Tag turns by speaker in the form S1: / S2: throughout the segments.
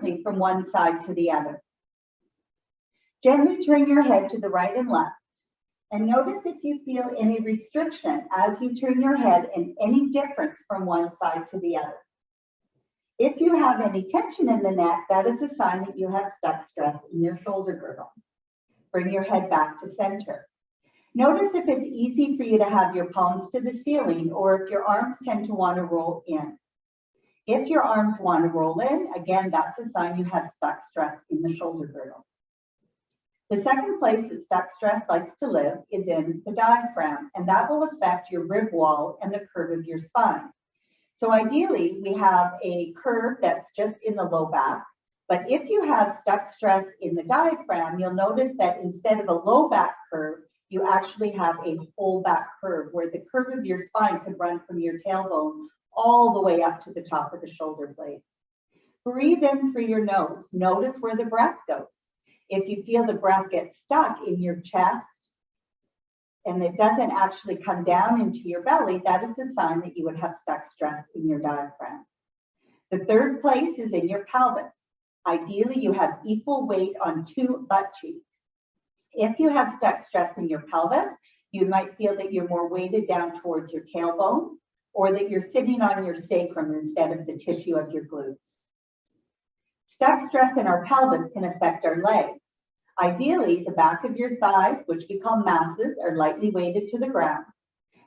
S1: differently from one side to the other. Gently turn your head to the right and left, and notice if you feel any restriction as you turn your head and any difference from one side to the other. If you have any tension in the neck, that is a sign that you have stuck stress in your shoulder girdle. Bring your head back to center. Notice if it's easy for you to have your palms to the ceiling or if your arms tend to want to roll in. If your arms want to roll in, again, that's a sign you have stuck stress in the shoulder girdle. The second place that stuck stress likes to live is in the diaphragm, and that will affect your rib wall and the curve of your spine. So ideally, we have a curve that's just in the low back, but if you have stuck stress in the diaphragm, you'll notice that instead of a low back curve, you actually have a whole back curve where the curve of your spine could run from your tailbone all the way up to the top of the shoulder blade. Breathe in through your nose. Notice where the breath goes. If you feel the breath get stuck in your chest and it doesn't actually come down into your belly, that is a sign that you would have stuck stress in your diaphragm. The third place is in your pelvis. Ideally, you have equal weight on two butt cheeks. If you have stuck stress in your pelvis, you might feel that you're more weighted down towards your tailbone or that you're sitting on your sacrum instead of the tissue of your glutes. Stuck stress in our pelvis can affect our legs. Ideally, the back of your thighs, which we call masses, are lightly weighted to the ground.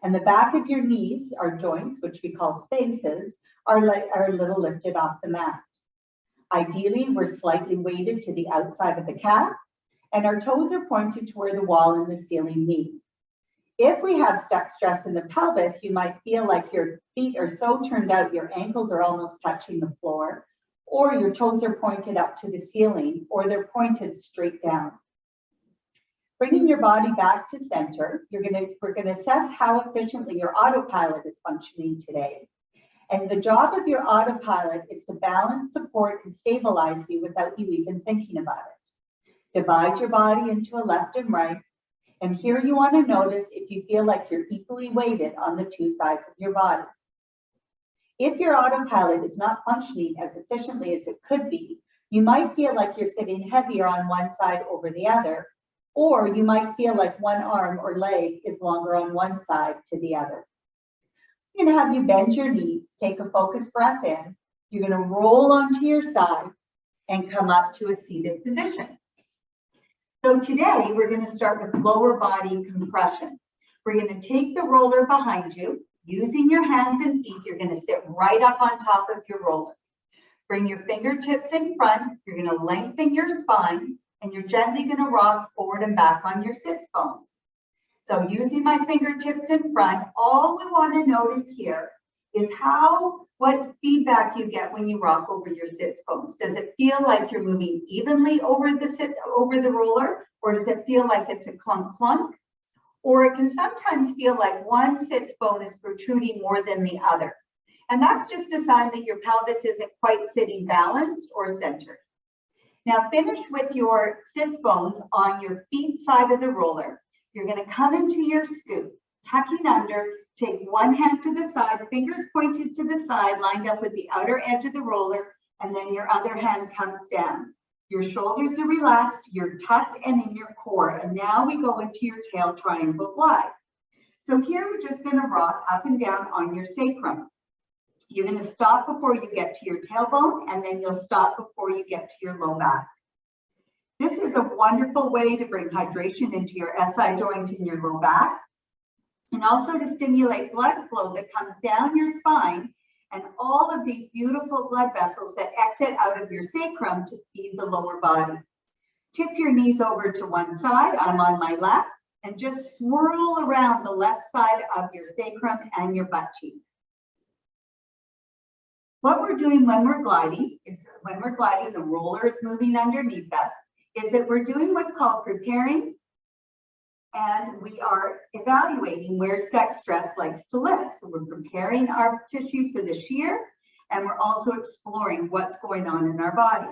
S1: And the back of your knees, our joints, which we call spaces, are a little lifted off the mat. Ideally, we're slightly weighted to the outside of the calf, and our toes are pointed to where the wall and the ceiling meet. If we have stuck stress in the pelvis, you might feel like your feet are so turned out, your ankles are almost touching the floor, or your toes are pointed up to the ceiling, or they're pointed straight down. Bringing your body back to center, we're gonna assess how efficiently your autopilot is functioning today. And the job of your autopilot is to balance, support, and stabilize you without you even thinking about it. Divide your body into a left and right, and here you want to notice if you feel like you're equally weighted on the two sides of your body. If your autopilot is not functioning as efficiently as it could be, you might feel like you're sitting heavier on one side over the other, or you might feel like one arm or leg is longer on one side to the other. I'm going to have you bend your knees, take a focused breath in. You're going to roll onto your side and come up to a seated position. So today we're going to start with lower body compression. We're going to take the roller behind you. Using your hands and feet, you're going to sit right up on top of your roller. Bring your fingertips in front. You're going to lengthen your spine, and you're gently going to rock forward and back on your sits bones. So using my fingertips in front, all we want to notice here is what feedback you get when you rock over your sits bones. Does it feel like you're moving evenly over the roller, or does it feel like it's a clunk clunk? Or it can sometimes feel like one sits bone is protruding more than the other. And that's just a sign that your pelvis isn't quite sitting balanced or centered. Now finish with your sits bones on your feet side of the roller. You're going to come into your scoop, tucking under, take one hand to the side, fingers pointed to the side, lined up with the outer edge of the roller, and then your other hand comes down. Your shoulders are relaxed, you're tucked and in your core, and now we go into your tail triangle glide. So here we're just going to rock up and down on your sacrum. You're going to stop before you get to your tailbone, and then you'll stop before you get to your low back. This is a wonderful way to bring hydration into your SI joint in your low back, and also to stimulate blood flow that comes down your spine and all of these beautiful blood vessels that exit out of your sacrum to feed the lower body. Tip your knees over to one side, I'm on my left, and just swirl around the left side of your sacrum and your butt cheek. What we're doing when we're gliding, the roller is moving underneath us, is that we're doing what's called preparing, and we are evaluating where stuck stress likes to live. So we're preparing our tissue for the shear, and we're also exploring what's going on in our body.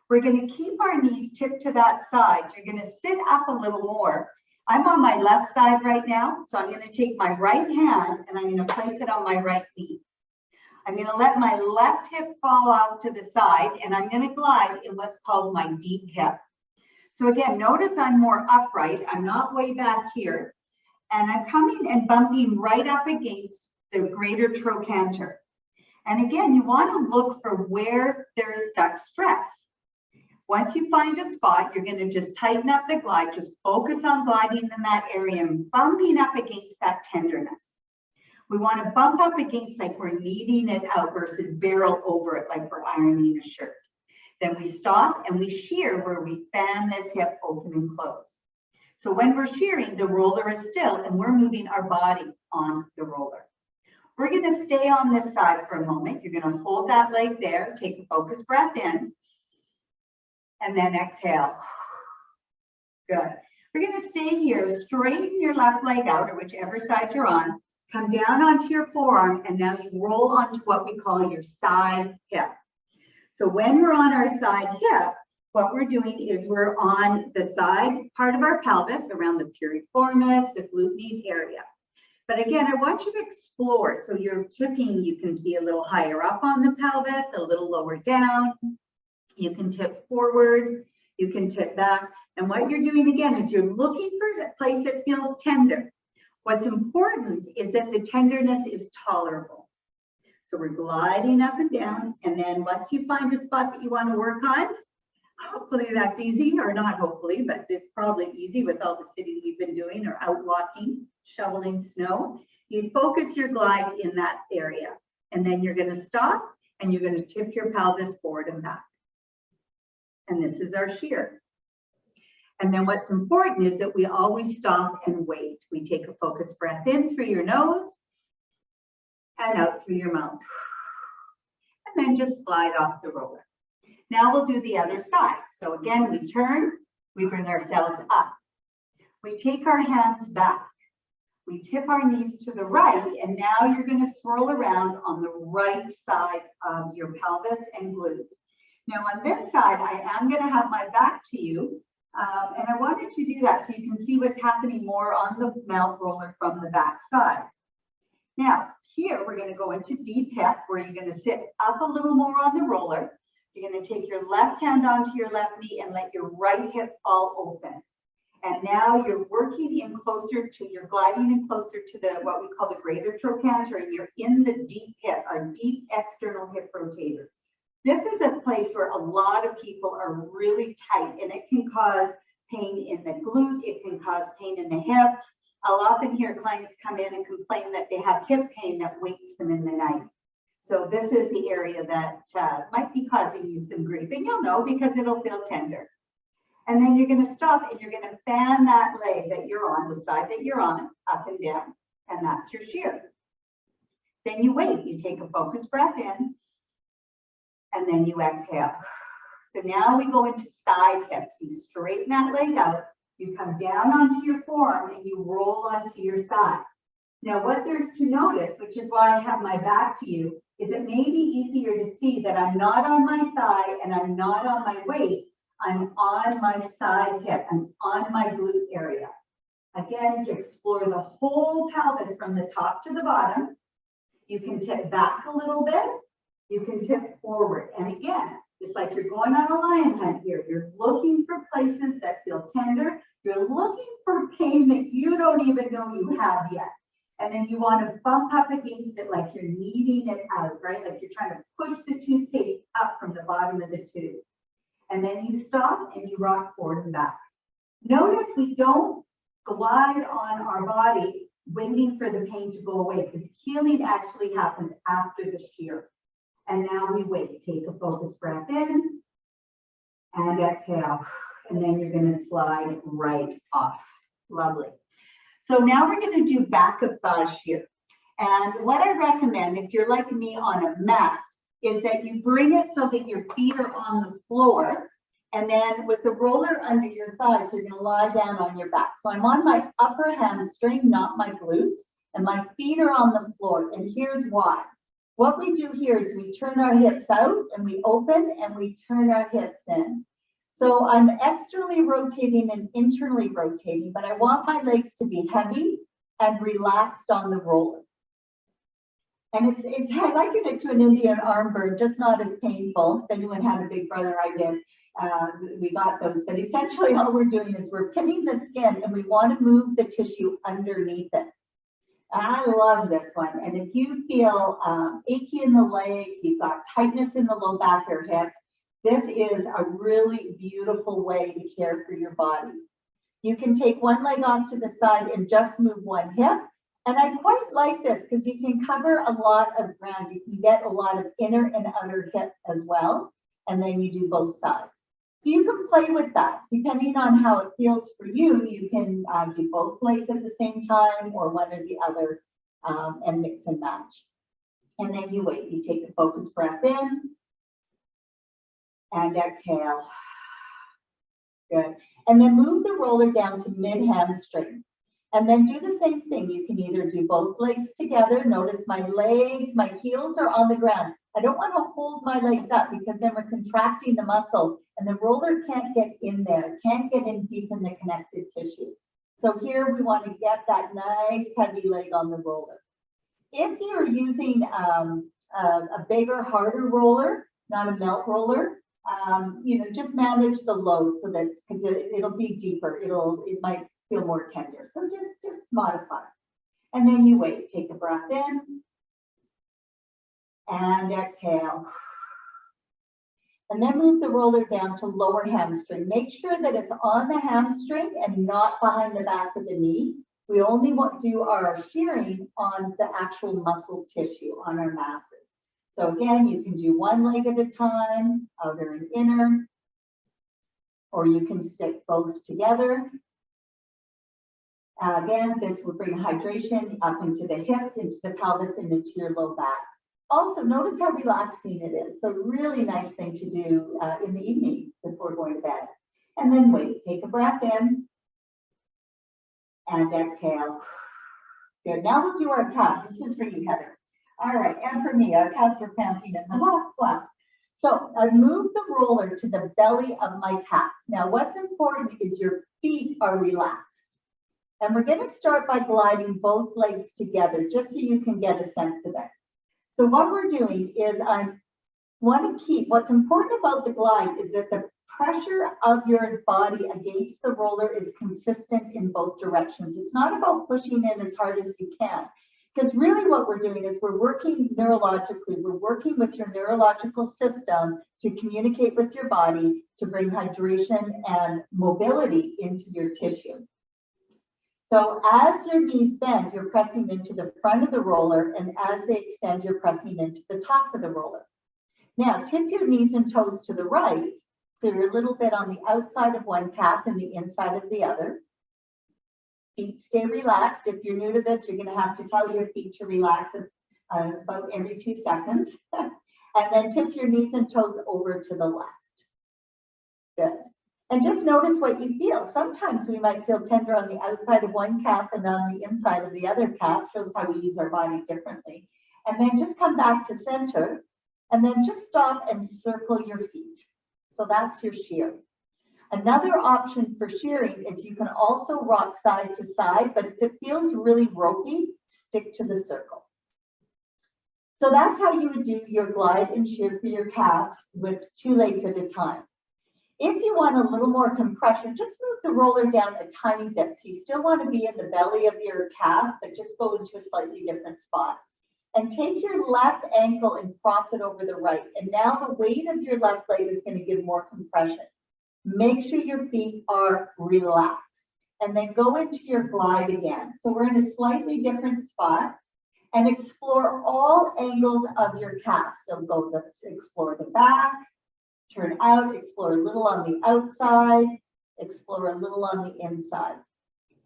S1: We're going to keep our knees tipped to that side. You're going to sit up a little more. I'm on my left side right now, so I'm going to take my right hand and I'm going to place it on my right knee. I'm going to let my left hip fall out to the side, and I'm going to glide in what's called my deep hip. So again, notice I'm more upright. I'm not way back here. And I'm coming and bumping right up against the greater trochanter. And again, you want to look for where there is stuck stress. Once you find a spot, you're going to just tighten up the glide, just focus on gliding in that area and bumping up against that tenderness. We want to bump up against like we're kneading it out versus barrel over it like we're ironing a shirt. Then we stop and we shear where we fan this hip open and close. So when we're shearing, the roller is still and we're moving our body on the roller. We're going to stay on this side for a moment. You're going to hold that leg there, take a focused breath in, and then exhale. Good. We're going to stay here, straighten your left leg out or whichever side you're on, come down onto your forearm, and now you roll onto what we call your side hip. So when we're on our side hip, what we're doing is we're on the side part of our pelvis around the piriformis, the glute area. But again, I want you to explore. So you're tipping, you can be a little higher up on the pelvis, a little lower down. You can tip forward, you can tip back. And what you're doing again is you're looking for a place that feels tender. What's important is that the tenderness is tolerable. So we're gliding up and down. And then once you find a spot that you want to work on, hopefully that's easy, or not hopefully, but it's probably easy with all the sitting we've been doing or out walking, shoveling snow. You focus your glide in that area. And then you're going to stop and you're going to tip your pelvis forward and back. And this is our shear. And then what's important is that we always stop and wait. We take a focused breath in through your nose and out through your mouth. And then just slide off the roller. Now we'll do the other side. So again, we turn, we bring ourselves up. We take our hands back. We tip our knees to the right, and now you're going to swirl around on the right side of your pelvis and glute. Now on this side, I am going to have my back to you, and I wanted to do that so you can see what's happening more on the mount roller from the back side. Now here, we're going to go into deep hip, where you're going to sit up a little more on the roller. You're going to take your left hand onto your left knee and let your right hip fall open. And now you're working in closer to, you're gliding in closer to the, what we call the greater trochanter, and you're in the deep hip, our deep external hip rotators. This is a place where a lot of people are really tight, and it can cause pain in the glute, it can cause pain in the hip. I'll often hear clients come in and complain that they have hip pain that wakes them in the night. So this is the area that might be causing you some grief, and you'll know because it'll feel tender. And then you're going to stop and you're going to fan that leg that you're on, the side that you're on, up and down, and that's your shear. Then you wait, you take a focused breath in, and then you exhale. So now we go into side hips. You straighten that leg out, you come down onto your forearm, and you roll onto your side. Now what there's to notice, which is why I have my back to you, is it may be easier to see that I'm not on my thigh and I'm not on my waist, I'm on my side hip, I'm on my glute area. Again, to explore the whole pelvis from the top to the bottom. You can tip back a little bit, you can tip forward. And again, it's like you're going on a lion hunt here. You're looking for places that feel tender. You're looking for pain that you don't even know you have yet. And then you want to bump up against it like you're kneading it out, right? Like you're trying to push the toothpaste up from the bottom of the tube. And then you stop and you rock forward and back. Notice we don't glide on our body waiting for the pain to go away, because healing actually happens after the shear. And now we wait. Take a focused breath in and exhale. And then you're going to slide right off. Lovely. So now we're going to do back of thigh shear. And what I recommend, if you're like me on a mat, is that you bring it so that your feet are on the floor. And then with the roller under your thighs, you're going to lie down on your back. So I'm on my upper hamstring, not my glutes, and my feet are on the floor. And here's why. What we do here is we turn our hips out and we open and we turn our hips in. So I'm externally rotating and internally rotating, but I want my legs to be heavy and relaxed on the roller. And I liken it to an Indian arm burn, just not as painful. If anyone had a big brother, I did. We got those. But essentially all we're doing is we're pinning the skin and we want to move the tissue underneath it. And I love this one. And if you feel achy in the legs, you've got tightness in the low back or hips, this is a really beautiful way to care for your body. You can take one leg off to the side and just move one hip. And I quite like this because you can cover a lot of ground. You can get a lot of inner and outer hip as well. And then you do both sides. So you can play with that. Depending on how it feels for you, you can do both legs at the same time or one or the other and mix and match. And then you wait. You take a focused breath in and exhale. Good. And then move the roller down to mid-hamstring. And then do the same thing. You can either do both legs together. Notice my legs, my heels are on the ground. I don't want to hold my legs up because then we're contracting the muscle and the roller can't get in there, can't get in deep in the connective tissue. So here we want to get that nice heavy leg on the roller. If you're using a bigger, harder roller, not a melt roller, just manage the load so that, because it'll be deeper, it might feel more tender. So just modify. And then you wait, take a breath in and exhale. And then move the roller down to lower hamstring. Make sure that it's on the hamstring and not behind the back of the knee. We only want to do our shearing on the actual muscle tissue, on our masses. So again, you can do one leg at a time, outer and inner, or you can stick both together. Again, this will bring hydration up into the hips, into the pelvis, and into your low back. Also, notice how relaxing it is. So really nice thing to do in the evening before going to bed. And then wait, take a breath in and exhale. Good, now we'll do our calves. This is for you, Heather. All right, and for me, our calves are cramping in the last class. So I move the roller to the belly of my calf. Now what's important is your feet are relaxed. And we're going to start by gliding both legs together just so you can get a sense of it. So what we're doing is I want to keep, what's important about the glide is that the pressure of your body against the roller is consistent in both directions. It's not about pushing in as hard as you can. Because really what we're doing is we're working neurologically, we're working with your neurological system to communicate with your body to bring hydration and mobility into your tissue. So as your knees bend, you're pressing into the front of the roller, and as they extend, you're pressing into the top of the roller. Now, tip your knees and toes to the right, so you're a little bit on the outside of one calf and the inside of the other. Feet stay relaxed. If you're new to this, you're going to have to tell your feet to relax about every 2 seconds. And then tip your knees and toes over to the left. Good. And just notice what you feel. Sometimes we might feel tender on the outside of one calf and on the inside of the other calf. Shows how we use our body differently. And then just come back to center and then just stop and circle your feet. So that's your shear. Another option for shearing is you can also rock side to side, but if it feels really ropey, stick to the circle. So that's how you would do your glide and shear for your calves with 2 legs at a time. If you want a little more compression, just move the roller down a tiny bit. So you still want to be in the belly of your calf, but just go into a slightly different spot. And take your left ankle and cross it over the right. And now the weight of your left leg is going to give more compression. Make sure your feet are relaxed. And then go into your glide again. So we're in a slightly different spot. And explore all angles of your calf. So explore the back. Turn out, explore a little on the outside, explore a little on the inside.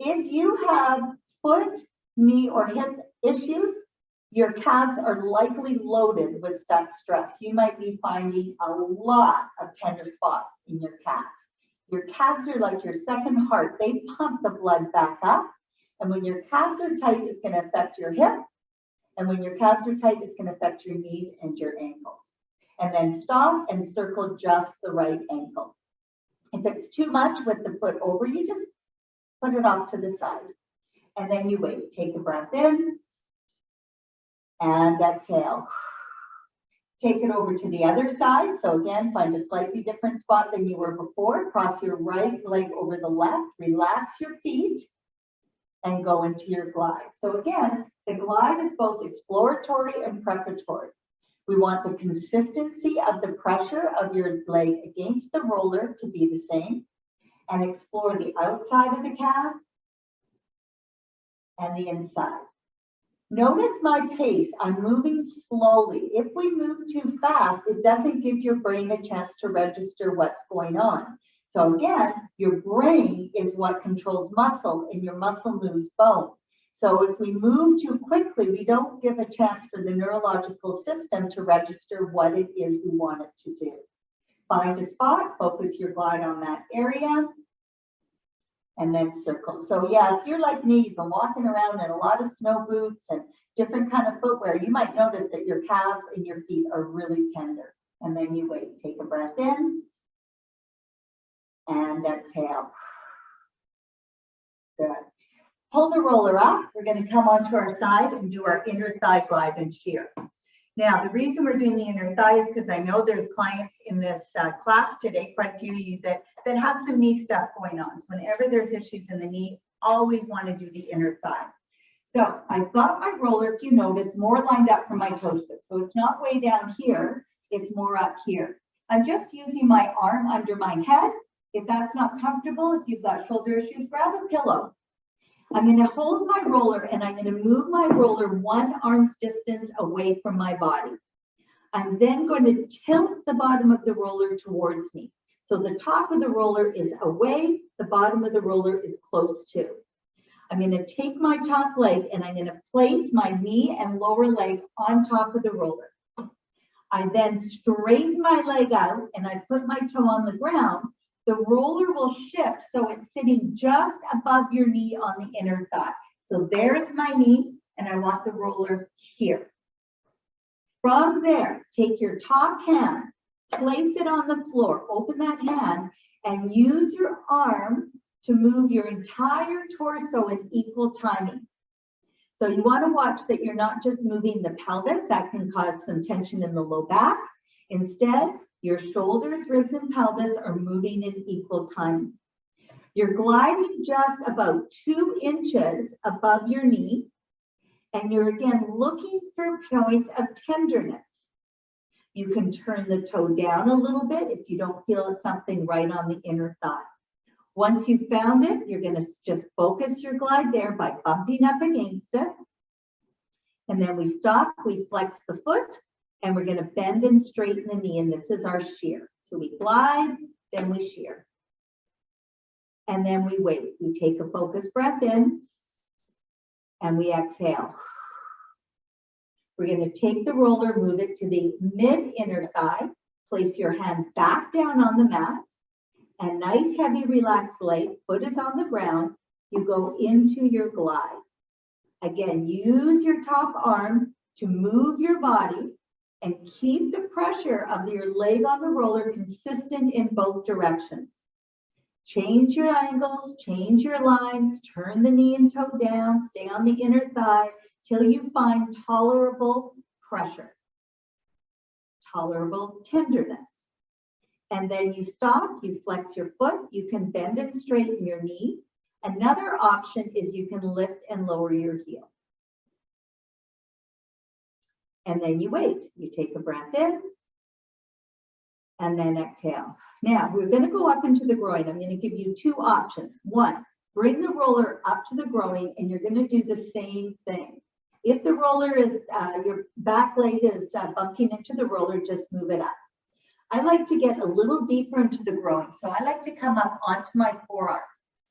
S1: If you have foot, knee, or hip issues, your calves are likely loaded with stuck stress. You might be finding a lot of tender spots in your calf. Your calves are like your second heart. They pump the blood back up. And when your calves are tight, it's going to affect your hip. And when your calves are tight, it's going to affect your knees and your ankles. And then stop and circle just the right ankle. If it's too much with the foot over, you just put it off to the side. And then you wait. Take a breath in And exhale. Take it over to the other side. So again, find a slightly different spot than you were before. Cross your right leg over the left. Relax your feet and go into your glide. So again, the glide is both exploratory and preparatory. We want the consistency of the pressure of your leg against the roller to be the same, and explore the outside of the calf and the inside. Notice my pace. I'm moving slowly. If we move too fast, it doesn't give your brain a chance to register what's going on. So again, your brain is what controls muscle, and your muscle moves bone. So if we move too quickly, we don't give a chance for the neurological system to register what it is we want it to do. Find a spot, focus your glide on that area, and then circle. So yeah, if you're like me, you've been walking around in a lot of snow boots and different kind of footwear, you might notice that your calves and your feet are really tender. And then you wait, take a breath in and exhale. Good. Pull the roller up. We're going to come onto our side and do our inner thigh glide and shear. Now, the reason we're doing the inner thigh is because I know there's clients in this class today, quite a few of you that have some knee stuff going on. So whenever there's issues in the knee, always want to do the inner thigh. So I've got my roller, if you notice, more lined up for my ptosis. So it's not way down here, it's more up here. I'm just using my arm under my head. If that's not comfortable, if you've got shoulder issues, grab a pillow. I'm going to hold my roller and I'm going to move my roller one arm's distance away from my body. I'm then going to tilt the bottom of the roller towards me. So the top of the roller is away, the bottom of the roller is close to. I'm going to take my top leg and I'm going to place my knee and lower leg on top of the roller. I then straighten my leg out and I put my toe on the ground. The roller will shift so it's sitting just above your knee on the inner thigh. So there's my knee and I want the roller here. From there, take your top hand, place it on the floor, open that hand and use your arm to move your entire torso in equal timing. So you want to watch that you're not just moving the pelvis, that can cause some tension in the low back. Instead, your shoulders, ribs, and pelvis are moving in equal timing. You're gliding just about 2 inches above your knee, and you're again looking for points of tenderness. You can turn the toe down a little bit if you don't feel something right on the inner thigh. Once you've found it, you're going to just focus your glide there by bumping up against it. And then we stop, we flex the foot, and we're going to bend and straighten the knee, and this is our shear. So we glide, then we shear. And then we wait. We take a focused breath in, and we exhale. We're going to take the roller, move it to the mid-inner thigh, place your hand back down on the mat, and nice, heavy, relaxed leg, foot is on the ground, you go into your glide. Again, use your top arm to move your body and keep the pressure of your leg on the roller consistent in both directions. Change your angles, change your lines, turn the knee and toe down, stay on the inner thigh till you find tolerable pressure, tolerable tenderness. And then you stop, you flex your foot, you can bend and straighten your knee. Another option is you can lift and lower your heel. And then you wait. You take a breath in and then exhale. Now, we're going to go up into the groin. I'm going to give you 2 options. 1, bring the roller up to the groin and you're going to do the same thing. If the roller is, your back leg is bumping into the roller, just move it up. I like to get a little deeper into the groin, so I like to come up onto my forearms.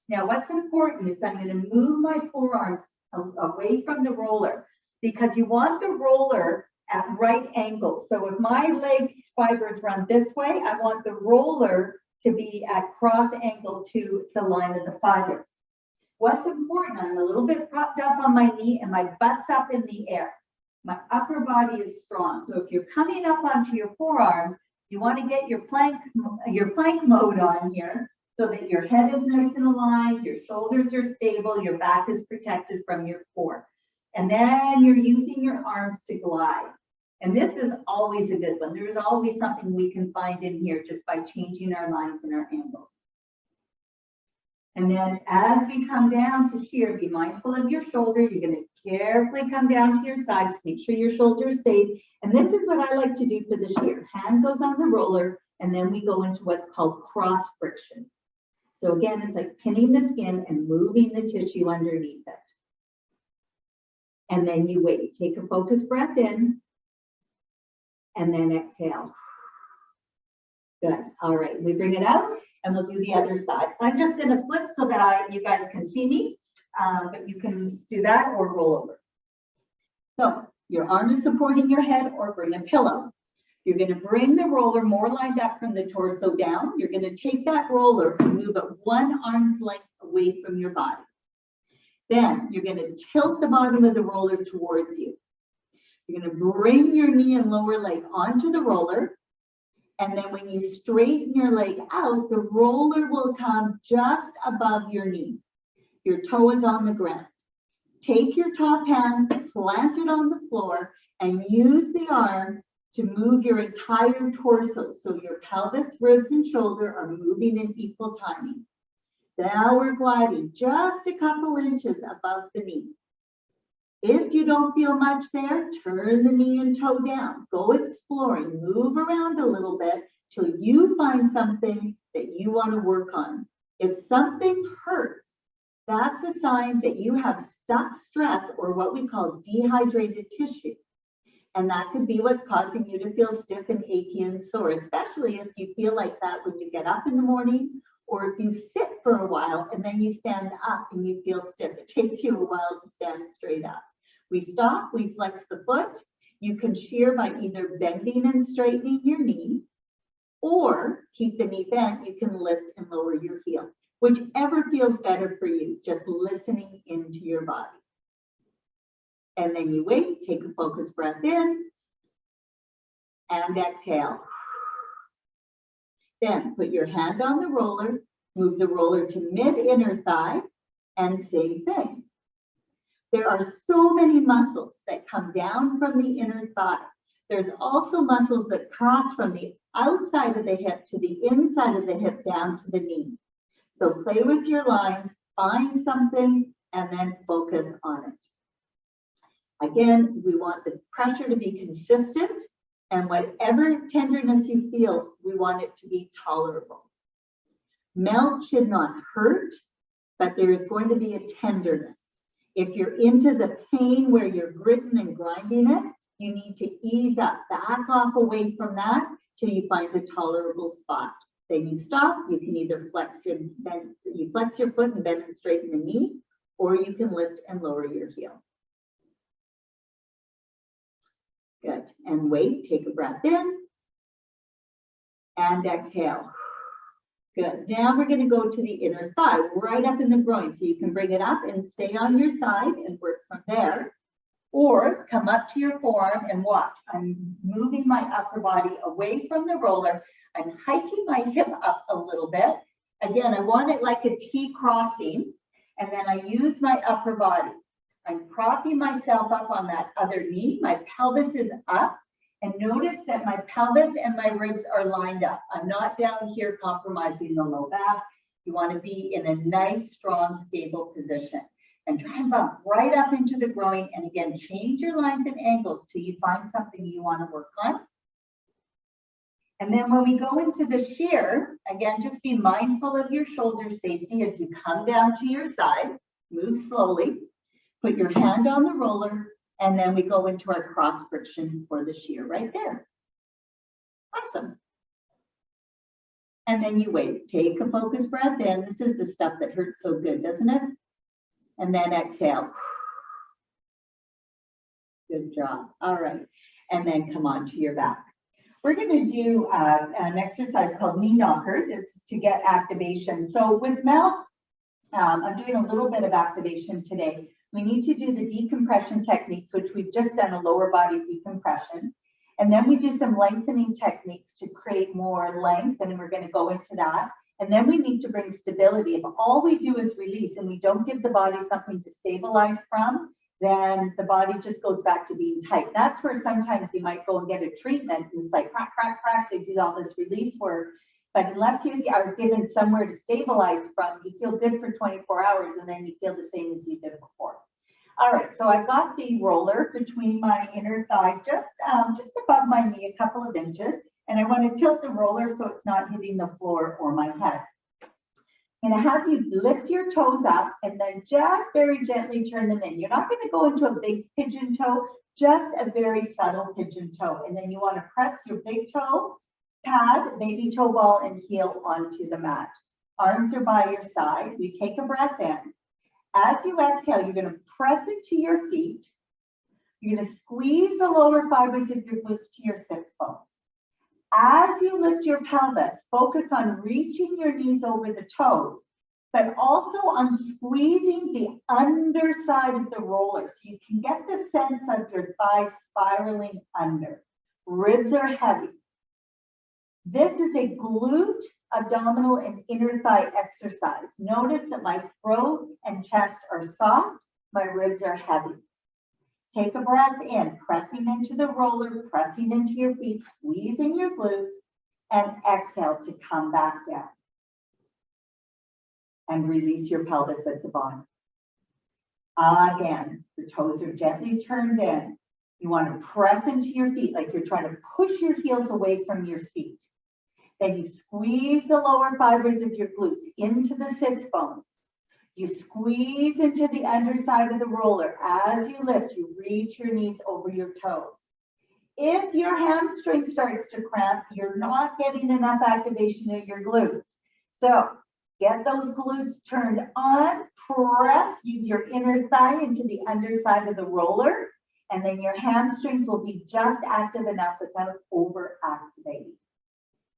S1: Now, what's important is I'm going to move my forearms away from the roller because you want the roller at right angles. So if my leg fibers run this way, I want the roller to be at cross angle to the line of the fibers. What's important, I'm a little bit propped up on my knee and my butt's up in the air. My upper body is strong. So if you're coming up onto your forearms, you want to get your plank mode on here so that your head is nice and aligned, your shoulders are stable, your back is protected from your core. And then you're using your arms to glide. And this is always a good one. There's always something we can find in here just by changing our lines and our angles. And then as we come down to shear, be mindful of your shoulder. You're going to carefully come down to your side. Just make sure your shoulder is safe. And this is what I like to do for the shear. Hand goes on the roller, and then we go into what's called cross friction. So again, it's like pinning the skin and moving the tissue underneath it. And then you wait. Take a focused breath in, and then exhale. Good. All right, we bring it out. And we'll do the other side. I'm just going to flip so that you guys can see me, but you can do that or roll over. So your arm is supporting your head or bring a pillow. You're going to bring the roller more lined up from the torso down. You're going to take that roller and move it 1 arm's length away from your body. Then you're going to tilt the bottom of the roller towards you. You're going to bring your knee and lower leg onto the roller. And then when you straighten your leg out, the roller will come just above your knee. Your toe is on the ground. Take your top hand, plant it on the floor, and use the arm to move your entire torso. So your pelvis, ribs, and shoulder are moving in equal timing. Now we're gliding just a couple inches above the knee. If you don't feel much there, turn the knee and toe down. Go exploring, move around a little bit till you find something that you want to work on. If something hurts, that's a sign that you have stuck stress or what we call dehydrated tissue. And that could be what's causing you to feel stiff and achy and sore, especially if you feel like that when you get up in the morning, or if you sit for a while and then you stand up and you feel stiff. It takes you a while to stand straight up. We stop, we flex the foot. You can shear by either bending and straightening your knee, or keep the knee bent, you can lift and lower your heel. Whichever feels better for you, just listening into your body. And then you wait, take a focused breath in, and exhale. Then put your hand on the roller, move the roller to mid-inner thigh, and same thing. There are so many muscles that come down from the inner thigh. There's also muscles that cross from the outside of the hip to the inside of the hip down to the knee. So play with your lines, find something, and then focus on it. Again, we want the pressure to be consistent, and whatever tenderness you feel, we want it to be tolerable. Melt should not hurt, but there's going to be a tenderness. If you're into the pain where you're gritting and grinding it, you need to ease up, back off away from that till you find a tolerable spot. Then you stop. You can either flex your foot and bend and straighten the knee, or you can lift and lower your heel. Good. And wait, take a breath in and exhale. Good. Now we're going to go to the inner thigh, right up in the groin. So you can bring it up and stay on your side and work from there. Or come up to your forearm and watch. I'm moving my upper body away from the roller. I'm hiking my hip up a little bit. Again, I want it like a T crossing. And then I use my upper body. I'm propping myself up on that other knee. My pelvis is up. And notice that my pelvis and my ribs are lined up. I'm not down here compromising the low back. You want to be in a nice, strong, stable position. And try and bump right up into the groin. And again, change your lines and angles till you find something you want to work on. And then when we go into the shear, again, just be mindful of your shoulder safety as you come down to your side. Move slowly. Put your hand on the roller. And then we go into our cross friction for the shear right there. Awesome. And then you wait. Take a focused breath in. This is the stuff that hurts so good, doesn't it? And then exhale. Good job. All right. And then come on to your back. We're going to do an exercise called knee knockers. It's to get activation. So with mouth, I'm doing a little bit of activation today. We need to do the decompression techniques, which we've just done a lower body decompression. And then we do some lengthening techniques to create more length, and we're going to go into that. And then we need to bring stability. If all we do is release and we don't give the body something to stabilize from, then the body just goes back to being tight. That's where sometimes you might go and get a treatment and it's like crack, crack, crack, they do all this release work. But unless you are given somewhere to stabilize from, you feel good for 24 hours and then you feel the same as you did before. All right, so I've got the roller between my inner thigh, just above my knee, a couple of inches. And I want to tilt the roller so it's not hitting the floor or my head. I'm going to have you lift your toes up and then just very gently turn them in. You're not going to go into a big pigeon toe, just a very subtle pigeon toe. And then you want to press your big toe, pad, baby toe ball, and heel onto the mat. Arms are by your side. We take a breath in. As you exhale, you're going to press into your feet. You're going to squeeze the lower fibers of your glutes to your sits bones. As you lift your pelvis, focus on reaching your knees over the toes, but also on squeezing the underside of the roller so you can get the sense of your thighs spiraling under. Ribs are heavy. This is a glute, abdominal, and inner thigh exercise. Notice that my throat and chest are soft, my ribs are heavy. Take a breath in, pressing into the roller, pressing into your feet, squeezing your glutes, and exhale to come back down. And release your pelvis at the bottom. Again, the toes are gently turned in. You want to press into your feet like you're trying to push your heels away from your seat. Then you squeeze the lower fibers of your glutes into the sits bones. You squeeze into the underside of the roller. As you lift, you reach your knees over your toes. If your hamstring starts to cramp, you're not getting enough activation of your glutes. So get those glutes turned on, press, use your inner thigh into the underside of the roller, and then your hamstrings will be just active enough without over-activating.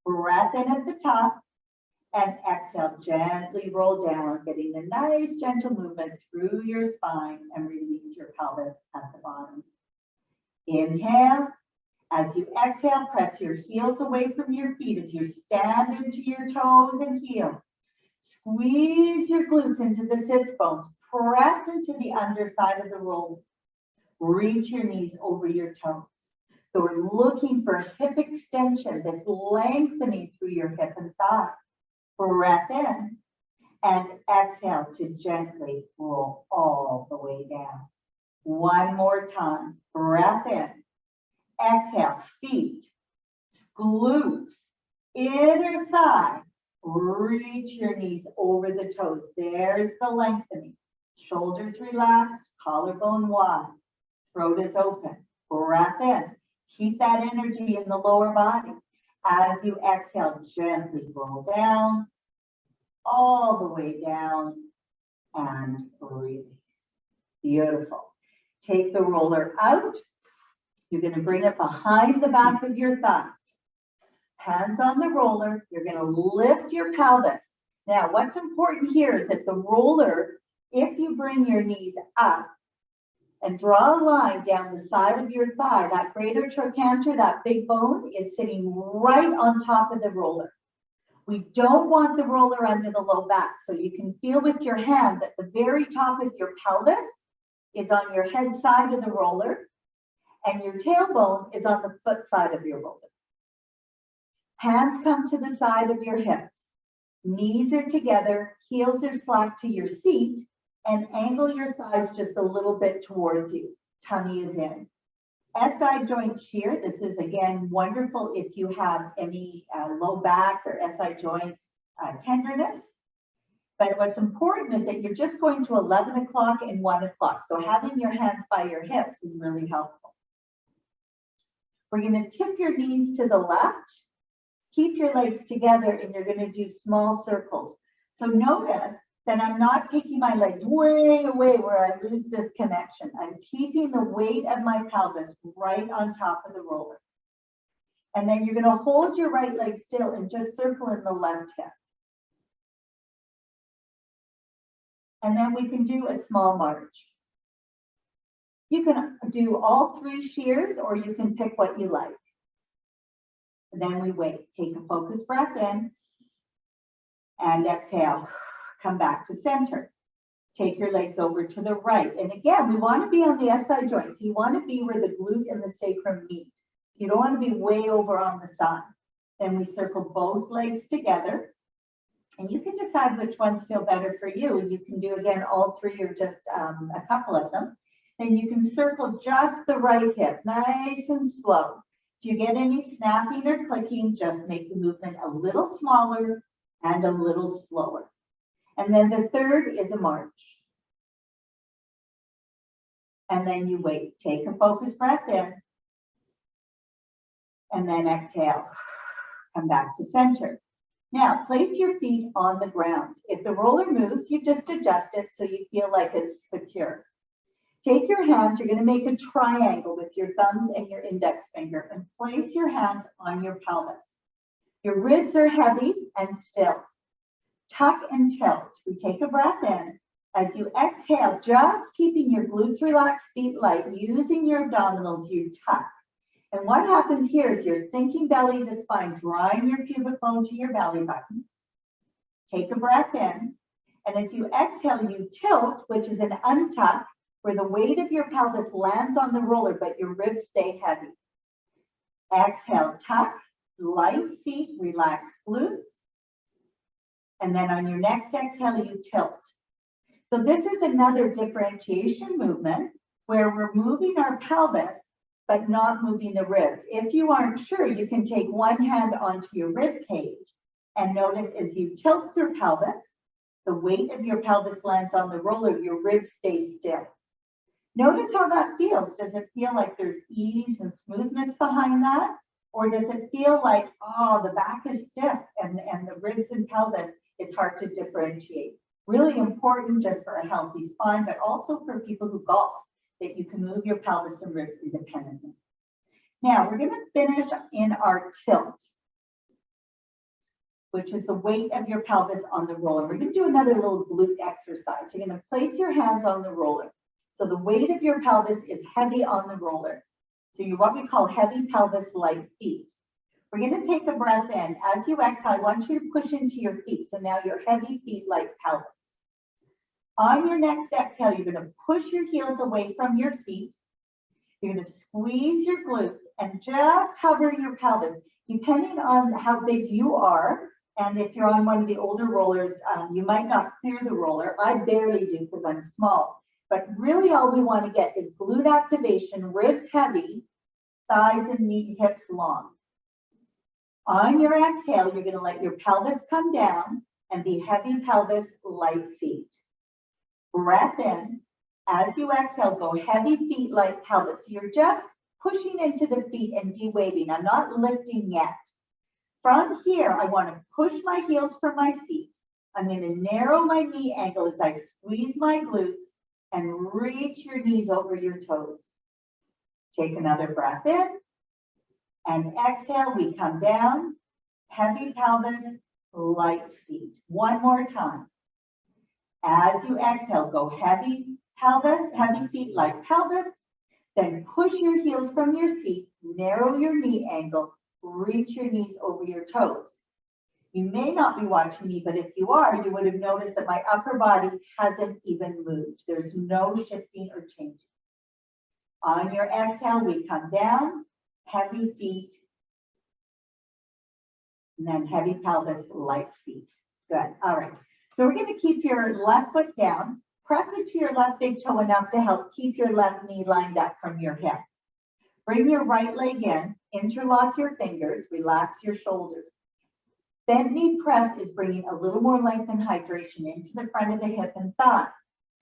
S1: Breath in at the top. And exhale, gently roll down, getting a nice gentle movement through your spine and release your pelvis at the bottom. Inhale. As you exhale, press your heels away from your feet as you stand into your toes and heels. Squeeze your glutes into the sits bones. Press into the underside of the roll. Reach your knees over your toes. So we're looking for hip extension, this lengthening through your hip and thigh. Breath in and exhale to gently roll all the way down. One more time. Breath in. Exhale. Feet, glutes, inner thigh. Reach your knees over the toes. There's the lengthening. Shoulders relaxed, collarbone wide. Throat is open. Breath in. Keep that energy in the lower body. As you exhale, gently roll down, all the way down, and release. Beautiful. Take the roller out. You're going to bring it behind the back of your thigh. Hands on the roller. You're going to lift your pelvis. Now, what's important here is that the roller, if you bring your knees up, and draw a line down the side of your thigh, that greater trochanter, that big bone, is sitting right on top of the roller. We don't want the roller under the low back. So you can feel with your hand that the very top of your pelvis is on your head side of the roller, and your tailbone is on the foot side of your roller. Hands come to the side of your hips. Knees are together, heels are slack to your seat, and angle your thighs just a little bit towards you. Tummy is in. SI joint shear. This is, again, wonderful if you have any low back or SI joint tenderness. But what's important is that you're just going to 11 o'clock and 1 o'clock. So having your hands by your hips is really helpful. We're going to tip your knees to the left. Keep your legs together, and you're going to do small circles. So notice that I'm not taking my legs way away where I lose this connection. I'm keeping the weight of my pelvis right on top of the roller. And then you're going to hold your right leg still and just circle in the left hip. And then we can do a small march. You can do all 3 shears, or you can pick what you like. And then we wait. Take a focused breath in and exhale. Come back to center. Take your legs over to the right. And again, we want to be on the SI joint. So you want to be where the glute and the sacrum meet. You don't want to be way over on the side. Then we circle both legs together. And you can decide which ones feel better for you. You can do, again, all three or just a couple of them. And you can circle just the right hip, nice and slow. If you get any snapping or clicking, just make the movement a little smaller and a little slower. And then the third is a march. And then you wait. Take a focused breath in. And then exhale. Come back to center. Now, place your feet on the ground. If the roller moves, you just adjust it so you feel like it's secure. Take your hands, you're going to make a triangle with your thumbs and your index finger, and place your hands on your pelvis. Your ribs are heavy and still. Tuck and tilt. We take a breath in. As you exhale, just keeping your glutes relaxed, feet light, using your abdominals, you tuck. And what happens here is you're sinking belly to spine, drawing your pubic bone to your belly button. Take a breath in. And as you exhale, you tilt, which is an untuck, where the weight of your pelvis lands on the roller, but your ribs stay heavy. Exhale, tuck, light feet, relax glutes. And then on your next exhale, you tilt. So this is another differentiation movement where we're moving our pelvis, but not moving the ribs. If you aren't sure, you can take one hand onto your rib cage and notice as you tilt your pelvis, the weight of your pelvis lands on the roller, your ribs stay still. Notice how that feels. Does it feel like there's ease and smoothness behind that? Or does it feel like, oh, the back is stiff and the ribs and pelvis, it's hard to differentiate. Really important just for a healthy spine, but also for people who golf, that you can move your pelvis and ribs independently. Now, we're going to finish in our tilt, which is the weight of your pelvis on the roller. We're going to do another little glute exercise. You're going to place your hands on the roller. So the weight of your pelvis is heavy on the roller. So you're what we call heavy pelvis like feet. We're going to take a breath in. As you exhale, I want you to push into your feet. So now your heavy feet like pelvis. On your next exhale, you're going to push your heels away from your seat. You're going to squeeze your glutes and just hover your pelvis. Depending on how big you are, and if you're on one of the older rollers, you might not clear the roller. I barely do because I'm small. But really all we want to get is glute activation, ribs heavy, thighs and knee, hips long. On your exhale, you're going to let your pelvis come down and be heavy pelvis, light feet. Breath in. As you exhale, go heavy feet, light pelvis. So you're just pushing into the feet and de-weighting. I'm not lifting yet. From here, I want to push my heels from my seat. I'm going to narrow my knee angle as I squeeze my glutes and reach your knees over your toes. Take another breath in. And exhale, we come down. Heavy pelvis, light feet. One more time. As you exhale, go heavy pelvis, heavy feet, light pelvis. Then push your heels from your seat, narrow your knee angle, reach your knees over your toes. You may not be watching me, but if you are, you would have noticed that my upper body hasn't even moved. There's no shifting or changing. On your exhale, we come down, heavy feet, and then heavy pelvis, light feet. Good. All right. So we're going to keep your left foot down. Press it to your left big toe enough to help keep your left knee lined up from your hip. Bring your right leg in, interlock your fingers, relax your shoulders. Bent knee press is bringing a little more length and hydration into the front of the hip and thigh.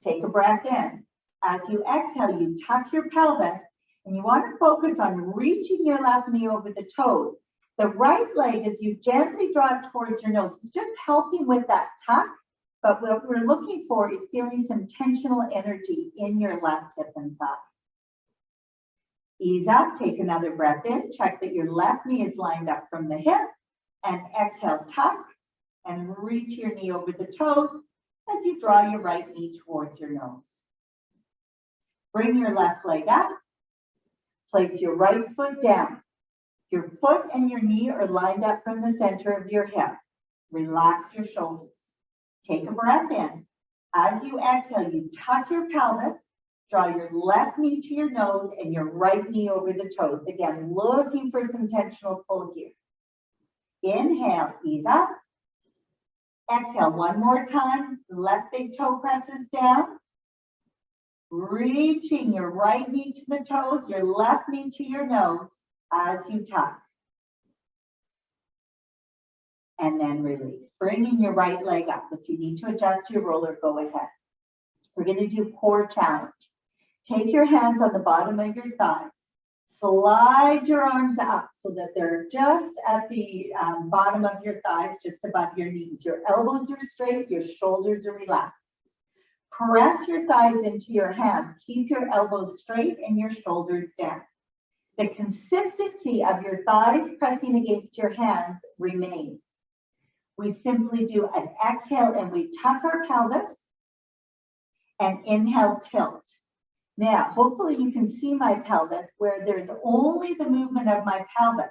S1: Take a breath in. As you exhale, you tuck your pelvis, and you want to focus on reaching your left knee over the toes. The right leg, as you gently draw it towards your nose, is just helping with that tuck, but what we're looking for is feeling some tensional energy in your left hip and thigh. Ease up, take another breath in, check that your left knee is lined up from the hip, and exhale, tuck, and reach your knee over the toes as you draw your right knee towards your nose. Bring your left leg up, place your right foot down. Your foot and your knee are lined up from the center of your hip. Relax your shoulders. Take a breath in. As you exhale, you tuck your pelvis, draw your left knee to your nose and your right knee over the toes. Again, looking for some tensional pull here. Inhale, ease up. Exhale, one more time. Left big toe presses down. Reaching your right knee to the toes, your left knee to your nose as you tuck. And then release. Bringing your right leg up. If you need to adjust your roller, go ahead. We're going to do core challenge. Take your hands on the bottom of your thighs. Slide your arms up so that they're just at the bottom of your thighs, just above your knees. Your elbows are straight, your shoulders are relaxed. Press your thighs into your hands. Keep your elbows straight and your shoulders down. The consistency of your thighs pressing against your hands remains. We simply do an exhale and we tuck our pelvis and inhale, tilt. Now, hopefully you can see my pelvis where there's only the movement of my pelvis.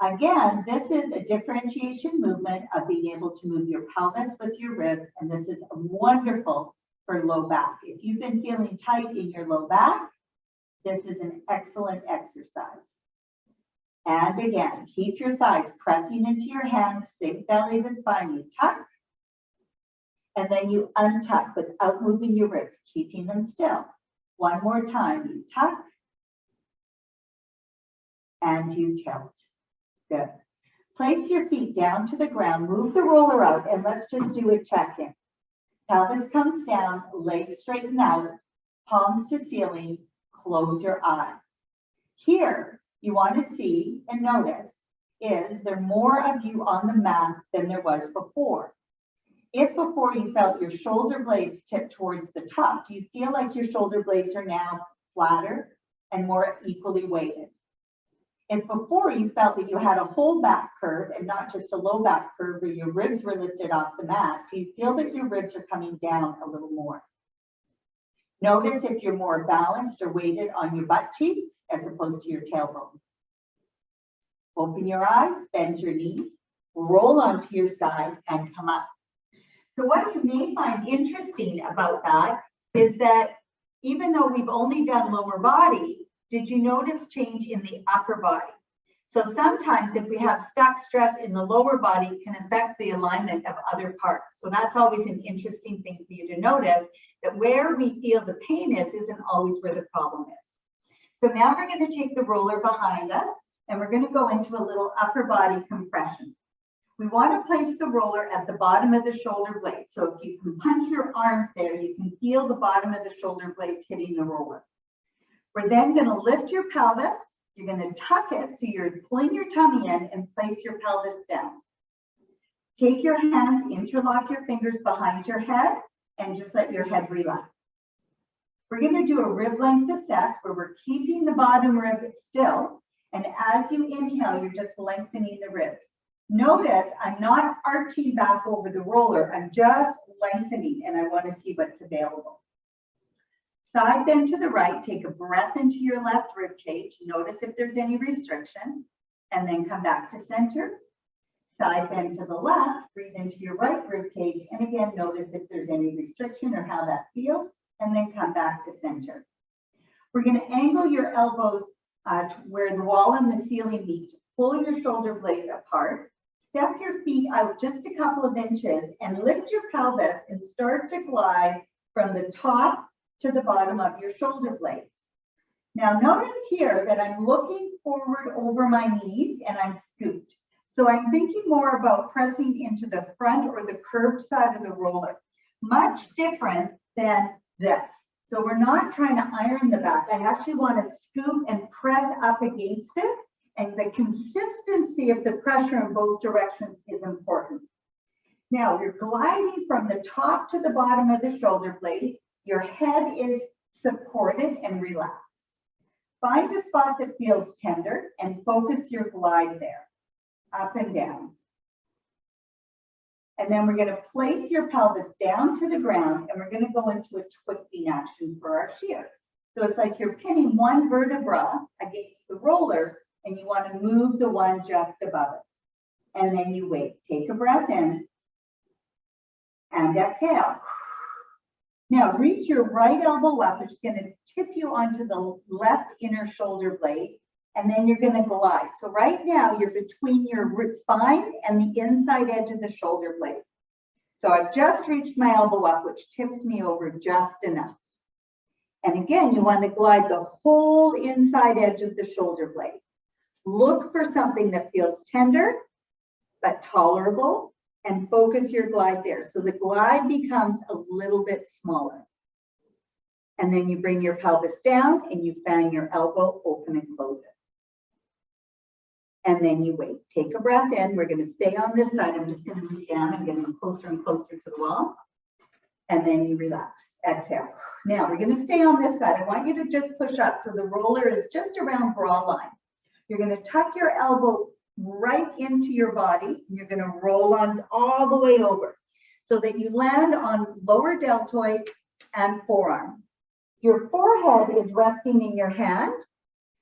S1: Again, this is a differentiation movement of being able to move your pelvis with your ribs, and this is wonderful for low back. If you've been feeling tight in your low back, this is an excellent exercise. And again, keep your thighs pressing into your hands, sink belly to spine, you tuck, and then you untuck without moving your ribs, keeping them still. One more time, you tuck, and you tilt. Good. Place your feet down to the ground, move the roller out, and let's just do a check-in. Pelvis comes down, legs straighten out, palms to ceiling, close your eyes. Here, you want to see and notice, is there more of you on the mat than there was before? If before you felt your shoulder blades tip towards the top, do you feel like your shoulder blades are now flatter and more equally weighted? If before you felt that you had a whole back curve and not just a low back curve where your ribs were lifted off the mat, do you feel that your ribs are coming down a little more? Notice if you're more balanced or weighted on your butt cheeks as opposed to your tailbone. Open your eyes, bend your knees, roll onto your side and come up. So what you may find interesting about that is that even though we've only done lower body, did you notice change in the upper body? So sometimes if we have stuck stress in the lower body, it can affect the alignment of other parts. So that's always an interesting thing for you to notice, that where we feel the pain is isn't always where the problem is. So now we're going to take the roller behind us and we're going to go into a little upper body compression. We want to place the roller at the bottom of the shoulder blade. So if you can punch your arms there, you can feel the bottom of the shoulder blades hitting the roller. We're then going to lift your pelvis. You're going to tuck it so you're pulling your tummy in and place your pelvis down. Take your hands, interlock your fingers behind your head and just let your head relax. We're going to do a rib length assess where we're keeping the bottom rib still. And as you inhale, you're just lengthening the ribs. Notice I'm not arching back over the roller. I'm just lengthening and I want to see what's available. Side bend to the right, take a breath into your left rib cage. Notice if there's any restriction, and then come back to center. Side bend to the left, breathe into your right rib cage, and again, notice if there's any restriction or how that feels, and then come back to center. We're going to angle your elbows where the wall and the ceiling meet. Pull your shoulder blades apart. Step your feet out just a couple of inches and lift your pelvis and start to glide from the top to the bottom of your shoulder blades. Now notice here that I'm looking forward over my knees and I'm scooped. So I'm thinking more about pressing into the front or the curved side of the roller. Much different than this. So we're not trying to iron the back. I actually want to scoop and press up against it. And the consistency of the pressure in both directions is important. Now you're gliding from the top to the bottom of the shoulder blades. Your head is supported and relaxed. Find a spot that feels tender and focus your glide there, up and down. And then we're going to place your pelvis down to the ground and we're going to go into a twisting action for our shear. So it's like you're pinning one vertebra against the roller and you want to move the one just above it. And then you wait. Take a breath in and exhale. Now reach your right elbow up, which is going to tip you onto the left inner shoulder blade, and then you're going to glide. So right now you're between your spine and the inside edge of the shoulder blade. So I've just reached my elbow up, which tips me over just enough. And again, you want to glide the whole inside edge of the shoulder blade. Look for something that feels tender, but tolerable, and focus your glide there. So the glide becomes a little bit smaller. And then you bring your pelvis down and you fan your elbow, open and close it. And then you wait. Take a breath in. We're going to stay on this side. I'm just going to move down and get closer and closer to the wall. And then you relax. Exhale. Now we're going to stay on this side. I want you to just push up so the roller is just around bra line. You're going to tuck your elbow right into your body, and you're going to roll on all the way over so that you land on lower deltoid and forearm. Your forehead is resting in your hand.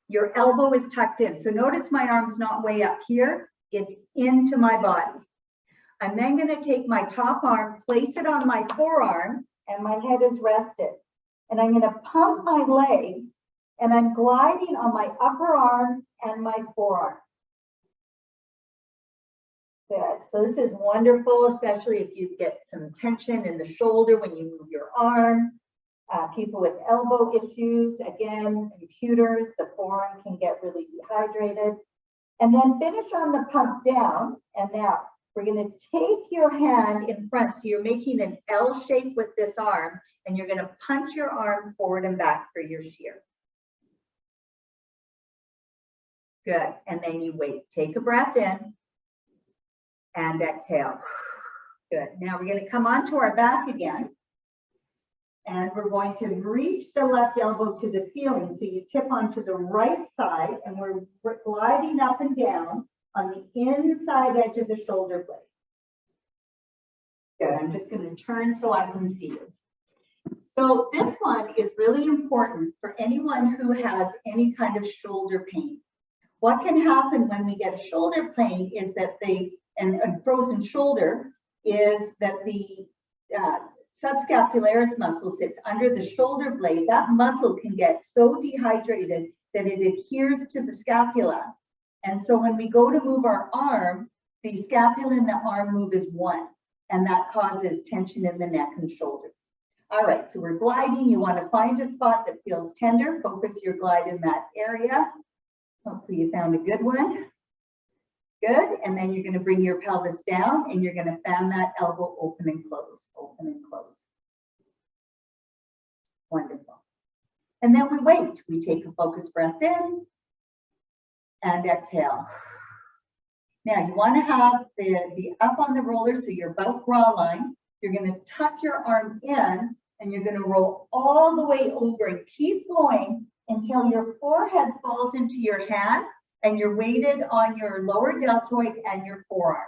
S1: Your elbow is tucked in. So notice my arm's not way up here. It's into my body. I'm then going to take my top arm, place it on my forearm, and my head is rested. And I'm going to pump my legs, and I'm gliding on my upper arm and my forearm. Good. So this is wonderful, especially if you get some tension in the shoulder when you move your arm. People with elbow issues, again, computers, the forearm can get really dehydrated. And then finish on the pump down. And now we're going to take your hand in front. So you're making an L shape with this arm, and you're going to punch your arm forward and back for your shear. Good. And then you wait. Take a breath in and exhale. Good. Now we're going to come onto our back again. And we're going to reach the left elbow to the ceiling. So you tip onto the right side, and we're gliding up and down on the inside edge of the shoulder blade. Good. I'm just going to turn so I can see you. So this one is really important for anyone who has any kind of shoulder pain. What can happen when we get a shoulder pain is that and a frozen shoulder is that the subscapularis muscle sits under the shoulder blade. That muscle can get so dehydrated that it adheres to the scapula. And so when we go to move our arm, the scapula and the arm move as one, and that causes tension in the neck and shoulders. All right, so we're gliding. You want to find a spot that feels tender. Focus your glide in that area. Hopefully you found a good one. Good, and then you're going to bring your pelvis down, and you're going to fan that elbow open and close, open and close. Wonderful. And then we wait. We take a focused breath in and exhale. Now you want to have the up on the roller so you're above bra line. You're going to tuck your arm in, and you're going to roll all the way over and keep going until your forehead falls into your hand and you're weighted on your lower deltoid and your forearm.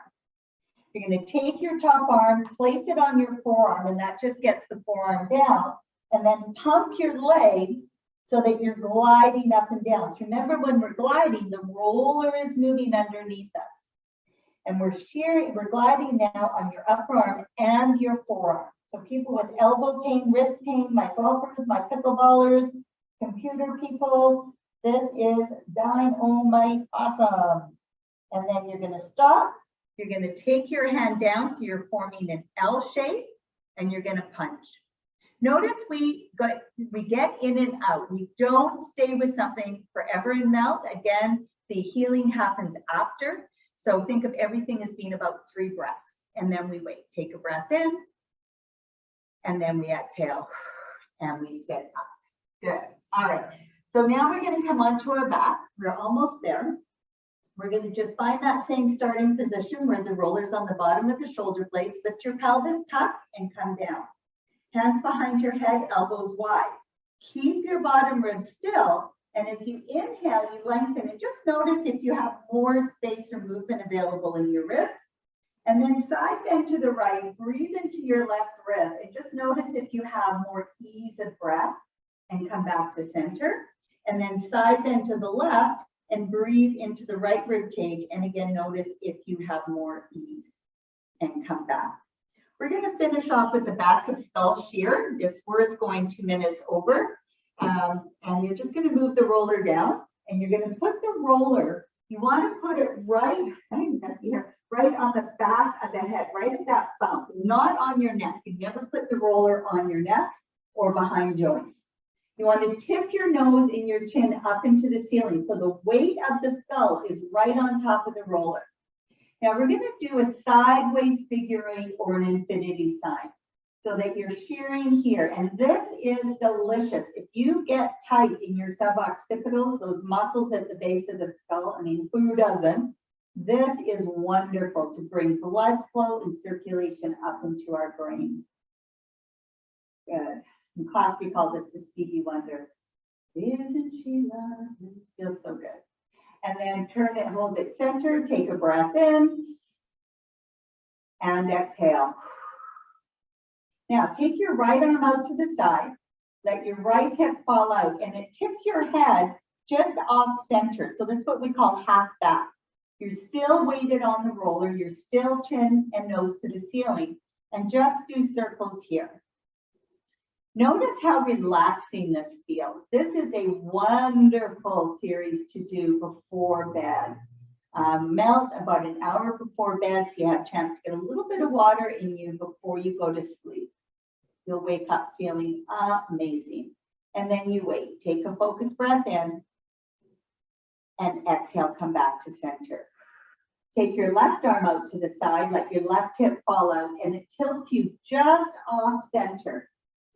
S1: You're going to take your top arm, place it on your forearm, and that just gets the forearm down, and then pump your legs so that you're gliding up and down. So remember, when we're gliding, the roller is moving underneath us. And we're gliding now on your upper arm and your forearm. So people with elbow pain, wrist pain, my golfers, my pickleballers, computer people, this is dynamite awesome. And then you're going to stop. You're going to take your hand down so you're forming an L shape, and you're going to punch. Notice we get in and out. We don't stay with something forever in mouth. Again, the healing happens after. So think of everything as being about 3 breaths, and then we wait. Take a breath in, and then we exhale, and we sit up. Good. All right. So now we're going to come onto our back. We're almost there. We're going to just find that same starting position where the roller's on the bottom of the shoulder blades. Lift your pelvis, tuck, and come down. Hands behind your head, elbows wide. Keep your bottom ribs still. And as you inhale, you lengthen, and just notice if you have more space or movement available in your ribs. And then side bend to the right, breathe into your left rib, and just notice if you have more ease of breath, and come back to center. And then side bend to the left and breathe into the right rib cage. And again, notice if you have more ease and come back. We're We're going to finish off with the back of skull shear. It's worth going 2 minutes over. And you're just going to move the roller down, and you're going to put the roller, you want to put it right, right on the back of the head, right at that bump, not on your neck. You never put the roller on your neck or behind joints. You want to tip your nose and your chin up into the ceiling, so the weight of the skull is right on top of the roller. Now we're going to do a sideways figure 8 or an infinity sign, so that you're shearing here. And this is delicious. If you get tight in your suboccipitals, those muscles at the base of the skull, I mean, who doesn't? This is wonderful to bring blood flow and circulation up into our brain. Good. In class, we call this the Stevie Wonder. Isn't she lovely? Feels so good. And then turn it, hold it center, take a breath in, and exhale. Now, take your right arm out to the side, let your right hip fall out, and it tips your head just off center. So this is what we call half back. You're still weighted on the roller, you're still chin and nose to the ceiling, and just do circles here. Notice how relaxing this feels. This is a wonderful series to do before bed. Melt about an hour before bed, so you have a chance to get a little bit of water in you before you go to sleep. You'll wake up feeling amazing. And then you wait. Take a focused breath in and exhale, come back to center. Take your left arm out to the side, let your left hip fall out, and it tilts you just off center.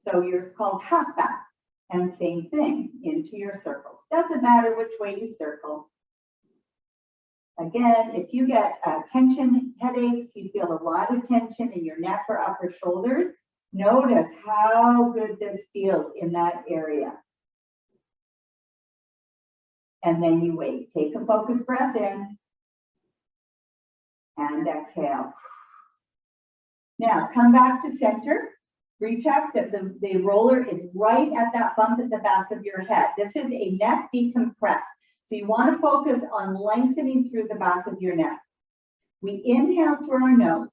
S1: So you're called half back. And same thing, into your circles. Doesn't matter which way you circle. Again, if you get tension headaches, you feel a lot of tension in your neck or upper shoulders, notice how good this feels in that area. And then you wait. Take a focused breath in and exhale. Now come back to center. Recheck that the roller is right at that bump at the back of your head. This is a neck decompress. So you want to focus on lengthening through the back of your neck. We inhale through our nose.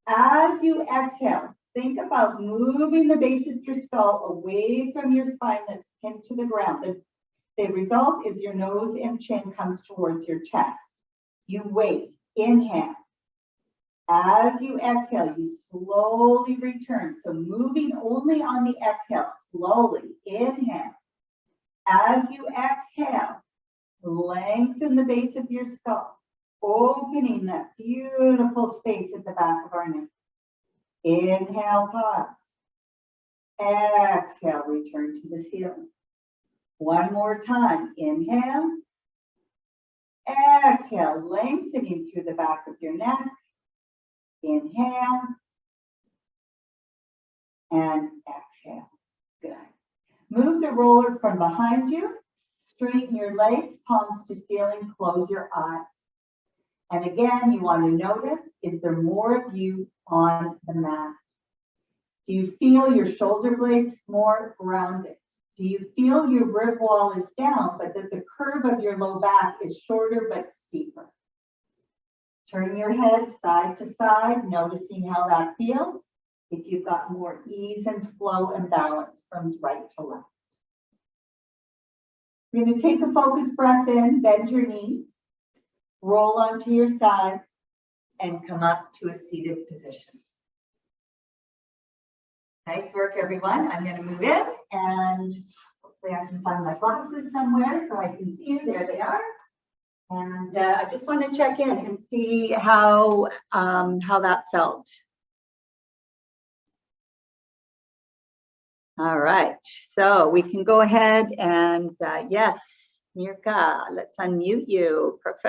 S1: As you exhale, think about moving the base of your skull away from your spine that's pinned to the ground. The result is your nose and chin comes towards your chest. You wait, inhale. As you exhale, you slowly return. So moving only on the exhale, slowly, inhale. As you exhale, lengthen the base of your skull, opening that beautiful space at the back of our neck. Inhale, pause. Exhale, return to the ceiling. One more time. Inhale. Exhale, lengthening through the back of your neck. Inhale. And exhale. Good. Move the roller from behind you. Straighten your legs, palms to ceiling, close your eyes. And again, you want to notice, is there more of you on the mat? Do you feel your shoulder blades more grounded? Do you feel your rib wall is down, but that the curve of your low back is shorter but steeper? Turn your head side to side, noticing how that feels. If you've got more ease and flow and balance from right to left. You're going to take a focused breath in, bend your knees, roll onto your side, and come up to a seated position. Nice work, everyone. I'm going to move in, and hopefully I can find my glasses somewhere so I can see you. There they are. And I just want to check in and see how that felt. All right, so we can go ahead and yes, Mirka, let's unmute you. Perfect.